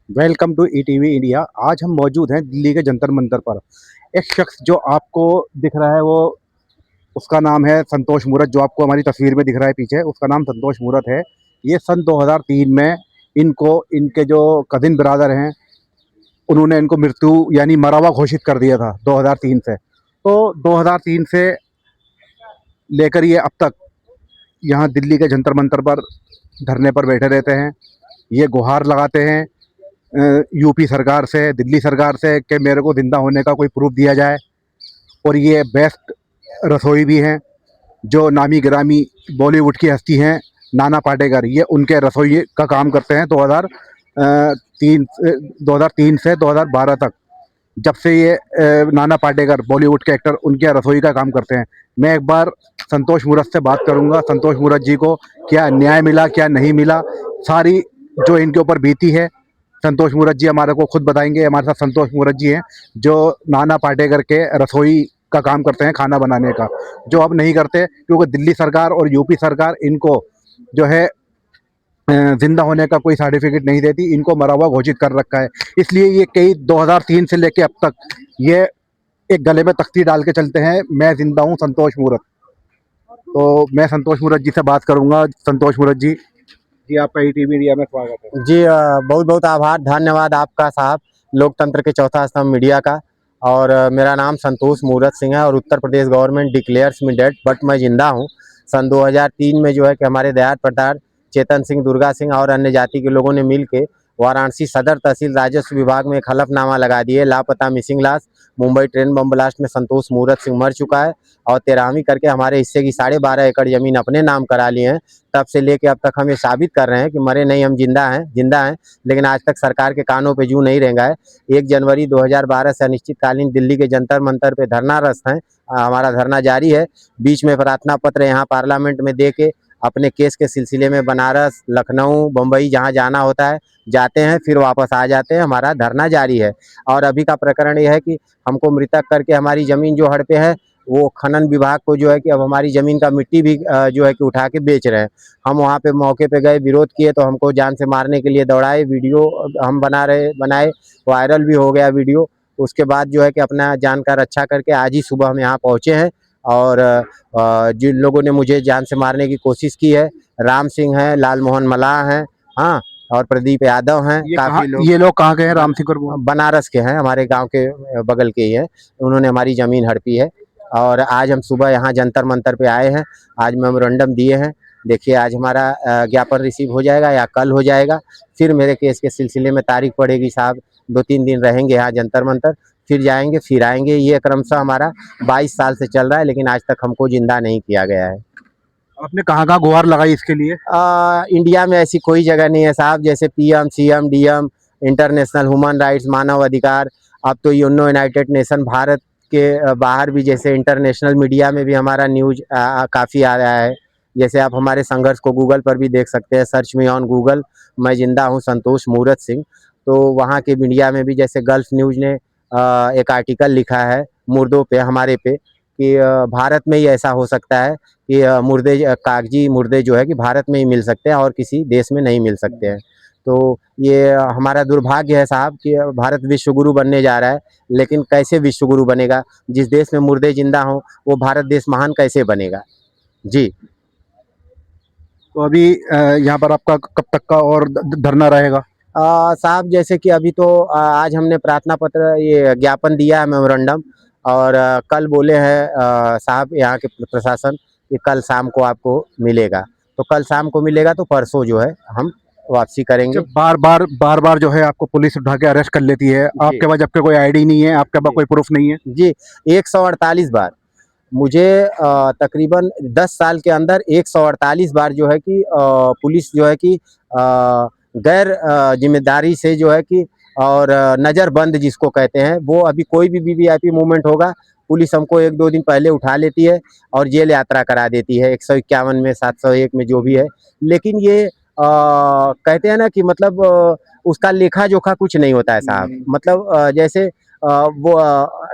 Welcome to ETV India. आज हम मौजूद हैं दिल्ली के जंतर मंतर पर। एक शख्स जो आपको दिख रहा है वो उसका नाम है संतोष मूरत। जो आपको हमारी तस्वीर में दिख रहा है पीछे, उसका नाम संतोष मूरत है। ये सन 2003 में इनको इनके जो कजिन ब्रदर हैं उन्होंने इनको मृत्यु यानी मरा हुआ घोषित कर दिया था 2003 से। तो 2003 से लेकर ये अब तक यहाँ दिल्ली के जंतर मंतर पर धरने पर बैठे रहते हैं। ये गुहार लगाते हैं यूपी सरकार से, दिल्ली सरकार से कि मेरे को ज़िंदा होने का कोई प्रूफ दिया जाए। और ये बेस्ट रसोई भी हैं। जो नामी गिरामी बॉलीवुड की हस्ती हैं नाना पाटेकर, ये उनके रसोई का काम करते हैं 2003 से 2012 तक। जब से ये नाना पाटेकर बॉलीवुड के एक्टर उनके रसोई का काम करते हैं। मैं एक बार संतोष मूरत से बात करूंगा, संतोष मूरत जी को क्या न्याय मिला क्या नहीं मिला, सारी जो इनके ऊपर बीती है संतोष मूरत जी हमारे को खुद बताएंगे। हमारे साथ संतोष मूरत जी हैं जो नाना पाटेकर के रसोई का काम करते हैं, खाना बनाने का, जो अब नहीं करते क्योंकि दिल्ली सरकार और यूपी सरकार इनको जो है जिंदा होने का कोई सर्टिफिकेट नहीं देती, इनको मरा हुआ घोषित कर रखा है। इसलिए ये कई 2003 से लेके अब तक ये एक गले में तख्ती डाल के चलते हैं, मैं जिंदा हूँ संतोष मूरत। तो मैं संतोष मूरत जी से बात करूंगा। संतोष मूरत जी, आपका ईटीवी इंडिया में स्वागत है। जी बहुत बहुत आभार, धन्यवाद आपका साहब, लोकतंत्र के चौथा स्तंभ मीडिया का। और मेरा नाम संतोष मूरत सिंह है और Uttar Pradesh government declares me dead but मैं जिंदा हूँ। सन 2003 में जो है कि हमारे दयाद प्रताप, चेतन सिंह, दुर्गा सिंह और अन्य जाति के लोगों ने मिल के वाराणसी सदर तहसील राजस्व विभाग में एक हलफनामा लगा दिए, लापता मिसिंग लाश। मुंबई ट्रेन बम ब्लास्ट में संतोष मूरत सिंह मर चुका है और 13वीं करके हमारे हिस्से की 12.5 एकड़ जमीन अपने नाम करा लिए हैं। तब से लेके अब तक हम ये साबित कर रहे हैं कि मरे नहीं, हम जिंदा हैं। लेकिन आज तक सरकार के कानों पे जू नहीं रेंगा है। 1 जनवरी 2012 से अनिश्चितकालीन दिल्ली के जंतर मंतर पे धरनारत हैं। हमारा धरना जारी है। बीच में प्रार्थना पत्र यहाँ पार्लियामेंट में दे के अपने केस के सिलसिले में बनारस, लखनऊ, बम्बई जहाँ जाना होता है जाते हैं, फिर वापस आ जाते हैं। हमारा धरना जारी है। और अभी का प्रकरण यह है कि हमको मृतक करके हमारी जमीन जो हड़पे है वो खनन विभाग को जो है कि अब हमारी ज़मीन का मिट्टी भी जो है कि उठा के बेच रहे हैं। हम वहाँ पे मौके पे गए, विरोध किए तो हमको जान से मारने के लिए दौड़ाए। वीडियो हम बनाए, वायरल भी हो गया वीडियो। उसके बाद जो है कि अपना जान का रक्षा करके आज ही सुबह हम यहाँ पहुँचे हैं। और जिन लोगों ने मुझे जान से मारने की कोशिश की है, राम सिंह है, लाल मोहन मलाह हैं, हाँ, और प्रदीप यादव हैं। काफ़ी लोग, ये लोग कहाँ के हैं? राम सिंह और वो? बनारस के हैं, हमारे गांव के बगल के ही हैं। उन्होंने हमारी ज़मीन हड़पी है। और आज हम सुबह यहाँ जंतर मंतर पे आए हैं, आज मेमोरेंडम दिए हैं। देखिए आज हमारा ज्ञापन रिसीव हो जाएगा या कल हो जाएगा। फिर मेरे केस के सिलसिले में तारीख पड़ेगी साहब, 2-3 दिन रहेंगे यहाँ जंतर मंतर, फिर जाएंगे फिर आएंगे। ये क्रमशः हमारा 22 साल से चल रहा है, लेकिन आज तक हमको जिंदा नहीं किया गया है। आपने कहाँ कहाँ गुहार लगाई इसके लिए? इंडिया में ऐसी कोई जगह नहीं है साहब, जैसे PM, CM, DM, international human rights, मानव अधिकार, अब तो यूनो यूनाइटेड नेशन, भारत के बाहर भी जैसे इंटरनेशनल मीडिया में भी हमारा न्यूज काफ़ी आ रहा है। जैसे आप हमारे संघर्ष को गूगल पर भी देख सकते हैं, सर्च मी ऑन गूगल, मैं जिंदा हूँ संतोष मूरत सिंह। तो वहाँ के मीडिया में भी जैसे गल्फ न्यूज़ ने एक आर्टिकल लिखा है मुर्दों पे, हमारे पे, कि भारत में ही ऐसा हो सकता है कि मुर्दे, कागजी मुर्दे जो है कि भारत में ही मिल सकते हैं और किसी देश में नहीं मिल सकते हैं। तो ये हमारा दुर्भाग्य है साहब कि भारत विश्व गुरु बनने जा रहा है, लेकिन कैसे विश्व गुरु बनेगा? जिस देश में मुर्दे जिंदा हों वो भारत देश महान कैसे बनेगा? जी। तो अभी यहाँ पर आपका कब तक का और धरना रहेगा? साहब जैसे कि अभी तो आज हमने प्रार्थना पत्र, ये ज्ञापन दिया है, मेमोरेंडम। और कल बोले हैं साहब यहाँ के प्रशासन कि कल शाम को आपको मिलेगा। तो कल शाम को मिलेगा तो परसों जो है हम वापसी करेंगे। बार बार जो है आपको पुलिस उठा के अरेस्ट कर लेती है, जी आपके पास जबकि कोई आईडी नहीं है, आपके पास जी कोई प्रूफ नहीं है। जी। 148 बार मुझे तकरीबन 10 साल के अंदर 148 बार जो है कि पुलिस जो है कि गैर जिम्मेदारी से जो है कि, और नज़रबंद जिसको कहते हैं, वो अभी कोई भी वीवीआईपी मूवमेंट होगा पुलिस हमको 1-2 दिन पहले उठा लेती है और जेल यात्रा करा देती है, 151 में, 701 में, जो भी है। लेकिन ये कहते हैं ना कि मतलब उसका लेखा जोखा कुछ नहीं होता है साहब। मतलब जैसे वो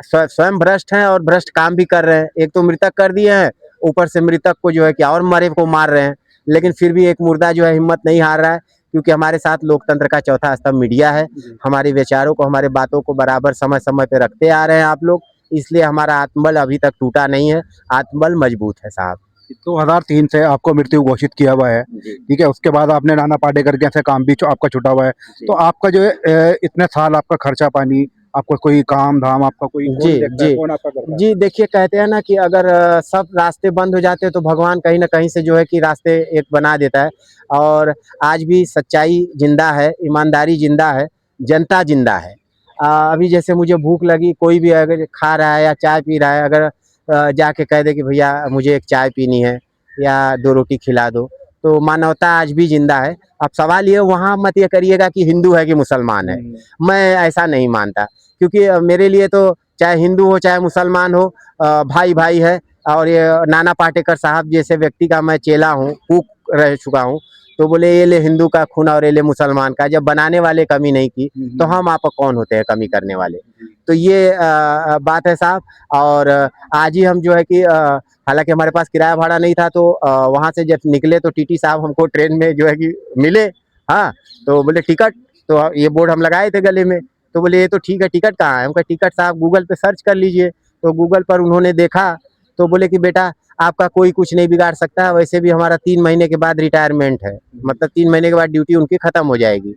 स्वयं भ्रष्ट हैं और भ्रष्ट काम भी कर रहे हैं। एक तो मृतक कर दिए हैं, ऊपर से मृतक को जो है कि और मरे को मार रहे हैं। लेकिन फिर भी एक मुर्दा जो है हिम्मत नहीं हार रहा है क्योंकि हमारे साथ लोकतंत्र का चौथा स्तंभ मीडिया है। हमारे विचारों को, हमारे बातों को बराबर समय समय पे रखते आ रहे हैं आप लोग, इसलिए हमारा आत्मबल अभी तक टूटा नहीं है, आत्मबल मजबूत है साहब। 2003 से आपको मृत्यु घोषित किया हुआ है, ठीक है। उसके बाद आपने नाना पाटेकर के ऐसे काम भी आपका छुटा हुआ है। तो आपका जो है इतने साल आपका खर्चा पानी, आपको कोई काम धाम, आपका कोई कौन जी, देखता है, जी। कौन आपका करता है? जी, देखिए कहते हैं ना कि अगर सब रास्ते बंद हो जाते हैं तो भगवान कहीं न कहीं से जो है कि रास्ते एक बना देता है, और आज भी सच्चाई ज़िंदा है, ईमानदारी ज़िंदा है, जनता ज़िंदा है। अभी जैसे मुझे भूख लगी, कोई भी अगर खा रहा है या चाय पी रहा है, अगर जाके कह दे कि भैया मुझे एक चाय पीनी है या 2 रोटी खिला दो, तो मानवता आज भी ज़िंदा है। अब सवाल ये वहाँ मत ये करिएगा कि हिंदू है कि मुसलमान है, मैं ऐसा नहीं मानता, क्योंकि मेरे लिए तो चाहे हिंदू हो चाहे मुसलमान हो, भाई भाई है। और ये नाना पाटेकर साहब जैसे व्यक्ति का मैं चेला हूँ, कूक रह चुका हूँ, तो बोले ये ले हिंदू का खून और ये ले मुसलमान का। जब बनाने वाले कमी नहीं की तो हम आप कौन होते हैं कमी करने वाले। तो ये बात है साहब। और आज ही हम जो है कि हालांकि हमारे पास किराया भाड़ा नहीं था, तो वहाँ से जब निकले तो टीटी साहब हमको ट्रेन में जो है कि मिले। हाँ, तो बोले टिकट, तो ये बोर्ड हम लगाए थे गले में, तो बोले ये तो ठीक है, टिकट कहाँ है? हम कहा टिकट साहब गूगल पे सर्च कर लीजिए। तो गूगल पर उन्होंने देखा, तो बोले कि बेटा आपका कोई कुछ नहीं बिगाड़ सकता, वैसे भी हमारा 3 महीने के बाद रिटायरमेंट है, मतलब 3 महीने के बाद ड्यूटी उनकी खत्म हो जाएगी।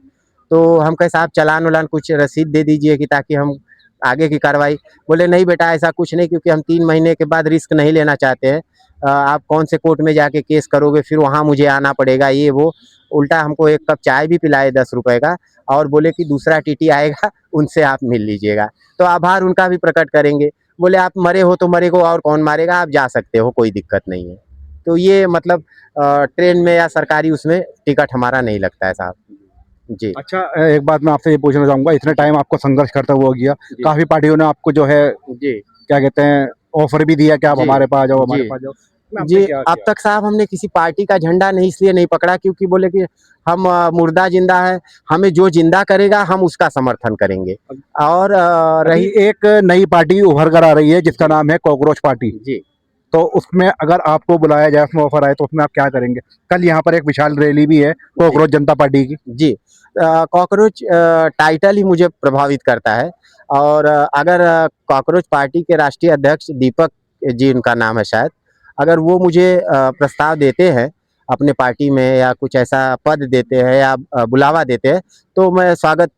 तो हम कहे साहब चालान वालान कुछ रसीद दे दीजिए कि ताकि हम आगे की कार्रवाई। बोले नहीं बेटा ऐसा कुछ नहीं, क्योंकि हम 3 महीने के बाद रिस्क नहीं लेना चाहते हैं। आप कौन से कोर्ट में जाके केस करोगे, फिर वहाँ मुझे आना पड़ेगा, ये वो। उल्टा हमको 1 कप चाय भी पिलाए 10 रुपए का, और बोले कि दूसरा टीटी आएगा उनसे आप मिल लीजिएगा। तो आभार उनका भी प्रकट करेंगे। बोले आप मरे हो तो मरे को और कौन मारेगा, आप जा सकते हो, कोई दिक्कत नहीं है। तो ये मतलब ट्रेन में या सरकारी उसमें टिकट हमारा नहीं लगता है साहब। जी। अच्छा, एक बात मैं आपसे ये पूछना चाहूँगा, इतने टाइम आपको संघर्ष करते हुए हो गया, जी। काफ़ी पार्टियों ने आपको जो है जी। क्या कहते हैं ऑफ़र भी दिया कि आप जी। हमारे पास आ जाओ, हमारे जी। पास जाओ। में आपने जी, क्या अब किया? तक साहब हमने किसी पार्टी का झंडा नहीं इसलिए नहीं पकड़ा क्योंकि बोले कि हम मुर्दा ज़िंदा है, हमें जो ज़िंदा करेगा हम उसका समर्थन करेंगे। और अभी रही। एक नई पार्टी उभर कर आ रही है जिसका जी। नाम है कॉकरोच पार्टी। जी। तो उसमें अगर आपको बुलाया जाए, उसमें ऑफ़र आए, तो उसमें आप क्या करेंगे? कल यहाँ पर एक विशाल रैली भी है जी। कॉकरोच जनता पार्टी की। जी। कॉकरोच टाइटल ही मुझे प्रभावित करता है। और अगर कॉकरोच पार्टी के राष्ट्रीय अध्यक्ष दीपक जी उनका नाम है शायद, अगर वो मुझे प्रस्ताव देते हैं अपने पार्टी में या कुछ ऐसा पद देते हैं या बुलावा देते हैं, तो मैं स्वागत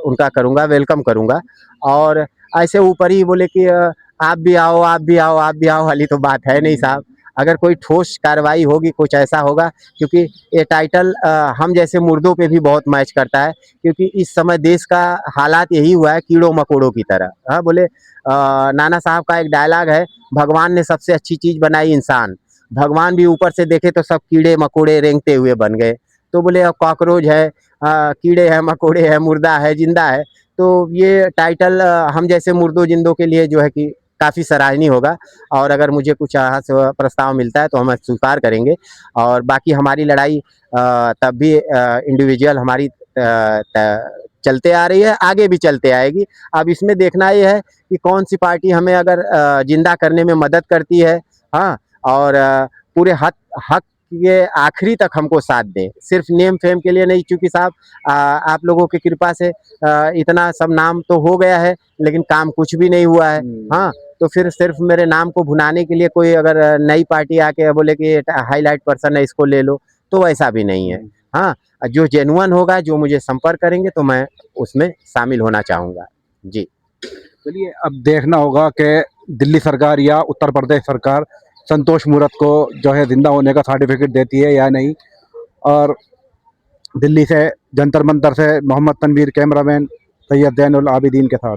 उनका करूँगा, वेलकम करूँगा। और ऐसे ऊपर ही बोले कि आप भी आओ, आप भी आओ, आप भी आओ वाली तो बात है नहीं साहब। अगर कोई ठोस कार्रवाई होगी, कुछ ऐसा होगा, क्योंकि ये टाइटल हम जैसे मुर्दों पे भी बहुत मैच करता है, क्योंकि इस समय देश का हालात यही हुआ है कीड़ों मकोड़ों की तरह। हाँ, बोले नाना साहब का एक डायलॉग है, भगवान ने सबसे अच्छी चीज़ बनाई इंसान, भगवान भी ऊपर से देखे तो सब कीड़े मकोड़े रेंगते हुए बन गए। तो बोले अब कॉकरोच है, कीड़े हैं, मकोड़े हैं, मुर्दा है, जिंदा है। तो ये टाइटल हम जैसे मुर्दों जिंदों के लिए जो है कि काफ़ी सराहनीय होगा। और अगर मुझे कुछ यहाँ से प्रस्ताव मिलता है तो हम स्वीकार करेंगे। और बाकी हमारी लड़ाई तब भी इंडिविजुअल हमारी चलते आ रही है, आगे भी चलते आएगी। अब इसमें देखना ये है कि कौन सी पार्टी हमें अगर जिंदा करने में मदद करती है, हाँ, और पूरे हक ये आखिरी तक हमको साथ दें, सिर्फ नेम फेम के लिए नहीं। क्योंकि साहब आप लोगों की कृपा से इतना सब नाम तो हो गया है, लेकिन काम कुछ भी नहीं हुआ है। हाँ, तो फिर सिर्फ मेरे नाम को भुनाने के लिए कोई अगर नई पार्टी आके बोले कि हाईलाइट पर्सन है इसको ले लो, तो वैसा भी नहीं है। हाँ, जो जेन्युइन होगा, जो मुझे संपर्क करेंगे तो मैं उसमें शामिल होना चाहूँगा। जी। चलिए, अब देखना होगा कि दिल्ली सरकार या उत्तर प्रदेश सरकार संतोष मूरत को जो है जिंदा होने का सर्टिफिकेट देती है या नहीं। और दिल्ली से जंतर मंतर से मोहम्मद तनवीर, कैमरामैन सैयद ज़ैनुल आबिदीन के साथ।